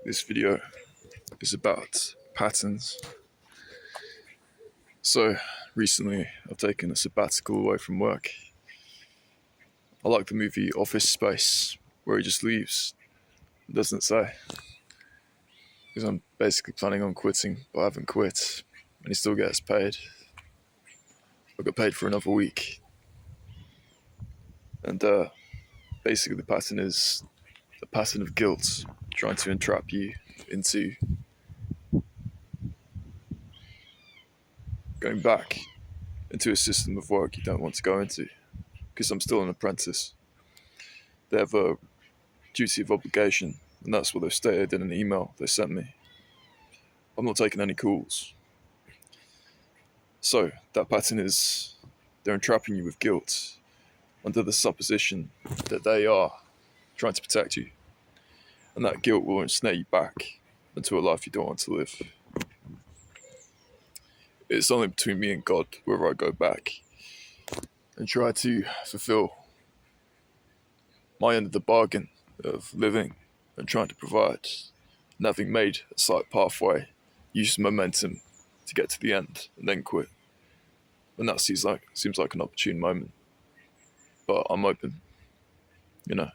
This video is about patterns. So, recently I've taken a sabbatical away from work. I like the movie Office Space, where he just leaves. It doesn't say. Because I'm basically planning on quitting, but I haven't quit. And he still gets paid. I got paid for another week. And basically the pattern is a pattern of guilt, trying to entrap you into going back into a system of work you don't want to go into. Because I'm still an apprentice. They have a duty of obligation, and that's what they've stated in an email they sent me. I'm not taking any calls. So, that pattern is they're entrapping you with guilt under the supposition that they are trying to protect you. And that guilt will ensnare you back into a life you don't want to live. It's only between me and God whether I go back and try to fulfill my end of the bargain of living and trying to provide, and having made a slight pathway, use momentum to get to the end and then quit. And that seems like an opportune moment. But I'm open, you know.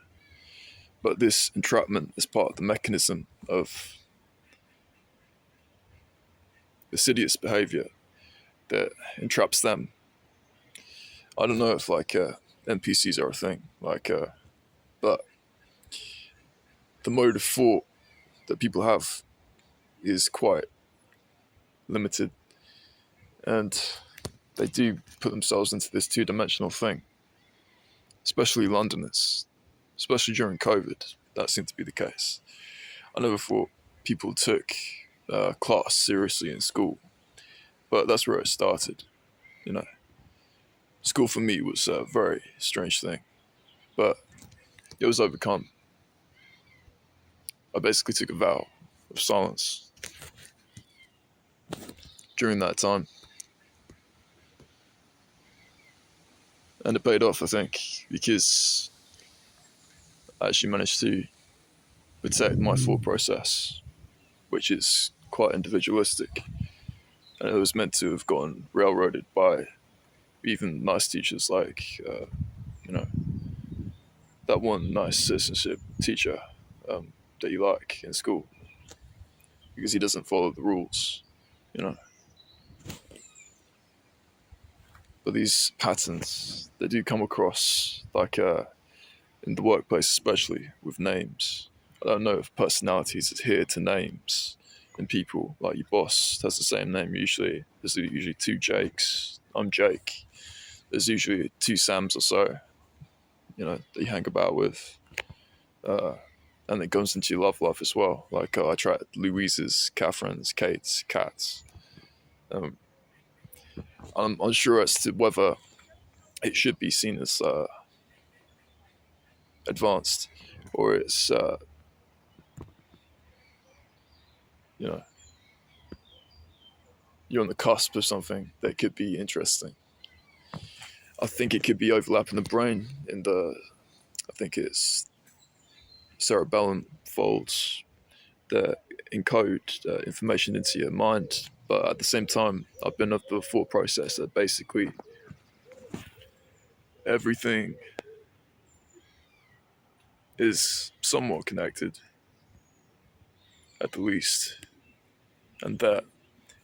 But this entrapment is part of the mechanism of insidious behavior that entraps them. I don't know if NPCs are a thing, but the mode of thought that people have is quite limited, and they do put themselves into this two-dimensional thing, especially Londoners, especially during COVID. That seemed to be the case. I never thought people took class seriously in school, but that's where it started, you know. School for me was a very strange thing, but it was overcome. I basically took a vow of silence during that time. And it paid off, I think, because I actually managed to protect my thought process, which is quite individualistic. And it was meant to have gotten railroaded by even nice teachers like, that one nice citizenship teacher that you like in school, because he doesn't follow the rules, you know. But these patterns, they do come across in the workplace, especially with names. I don't know if personalities adhere to names in people. Like your boss has the same name usually. There's usually two Jakes. I'm Jake. There's usually two Sams or so, that you hang about with. And it goes into your love life as well. I tried Louise's, Catherine's, Kate's, Kat's. I'm unsure as to whether it should be seen as advanced, or it's, you're on the cusp of something that could be interesting. I think it could be overlapping the brain I think it's cerebellum folds that encode information into your mind. But at the same time, I've been of the thought process that basically everything is somewhat connected, at the least. And that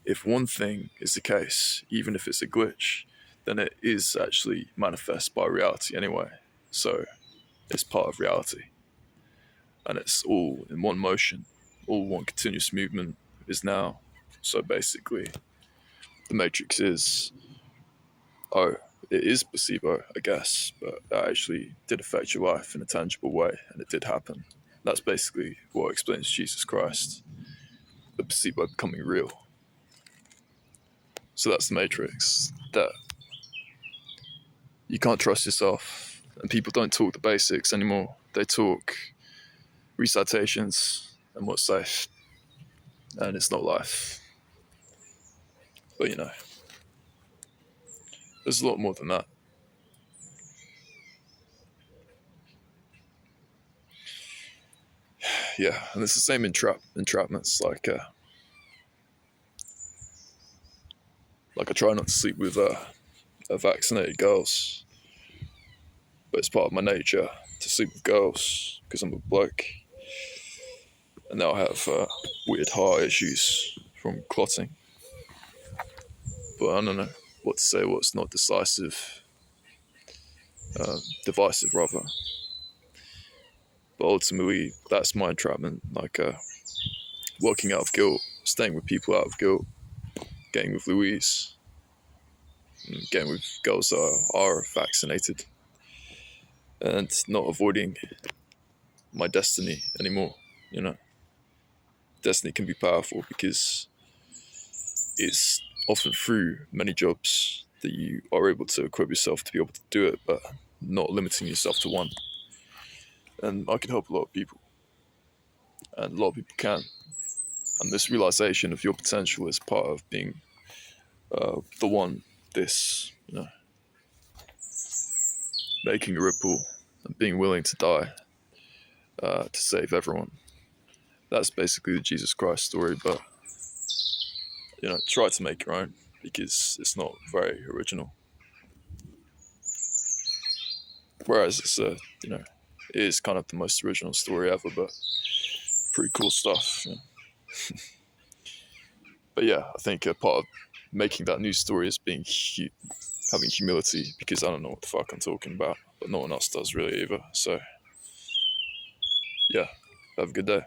if one thing is the case, even if it's a glitch, then it is actually manifest by reality anyway. So it's part of reality. And it's all in one motion, all one continuous movement is now. So basically, the Matrix is, it is placebo, I guess, but that actually did affect your life in a tangible way, and it did happen. That's basically what explains Jesus Christ, the placebo becoming real. So that's the Matrix, that you can't trust yourself, and people don't talk the basics anymore. They talk recitations and what's safe, and it's not life. But there's a lot more than that. yeah, and it's the same entrapments. Like I try not to sleep with vaccinated girls, but it's part of my nature to sleep with girls because I'm a bloke, and now I have weird heart issues from clotting. But I don't know what to say, what's not divisive rather. But ultimately, that's my entrapment. Like working out of guilt, staying with people out of guilt, getting with Louise, and getting with girls that are vaccinated, and not avoiding my destiny anymore. You know, destiny can be powerful because it's often through many jobs that you are able to equip yourself to be able to do it, but not limiting yourself to one. And I can help a lot of people, and a lot of people can. And this realization of your potential is part of being the one, this, making a ripple and being willing to die to save everyone. That's basically the Jesus Christ story, but try to make your own because it's not very original. Whereas it is kind of the most original story ever, but pretty cool stuff. But yeah, I think a part of making that new story is having humility because I don't know what the fuck I'm talking about, but no one else does really either. So yeah, have a good day.